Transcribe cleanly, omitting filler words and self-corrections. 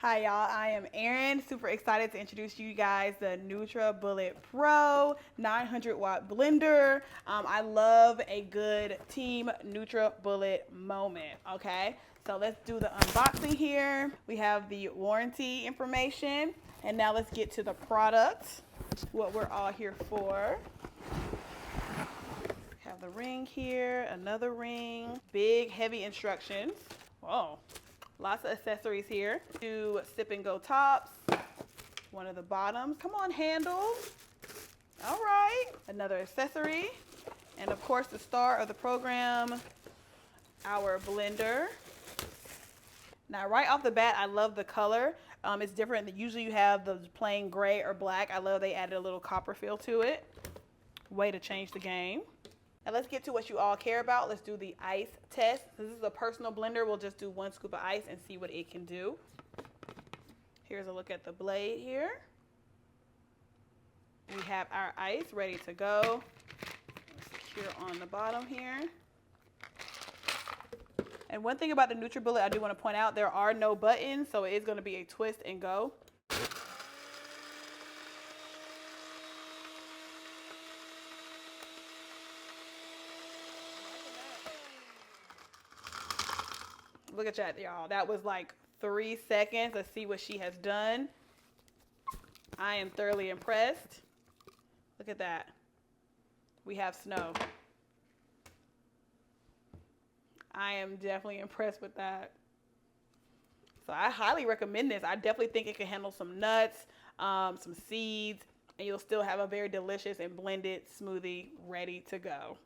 Hi y'all, I am Erin. Super excited to introduce you guys the NutriBullet Pro 900 watt blender. I love a good team NutriBullet moment, okay? So let's do the unboxing here. We have the warranty information, and now let's get to the product, what we're all here for. Have the ring here, another ring, big heavy instructions. Whoa. Lots of accessories here. Two sip and go tops. One of the bottoms. Come on, handle. All right. Another accessory. And of course, the star of the program, our blender. Now, right off the bat, I love the color. It's different. Usually you have the plain gray or black. I love they added a little copper feel to it. Way to change the game. Now let's get to what you all care about. Let's do the ice test. This is a personal blender. We'll just do 1 scoop of ice and see what it can do. Here's a look at the blade here. We have our ice ready to go. Secure on the bottom here. And one thing about the NutriBullet I do want to point out, there are no buttons, so it is going to be a twist and go. Look at that, y'all. That was like 3 seconds. Let's see what she has done. I am thoroughly impressed. Look at that. We have snow. I am definitely impressed with that. So I highly recommend this. I definitely think it can handle some nuts, some seeds, and you'll still have a very delicious and blended smoothie ready to go.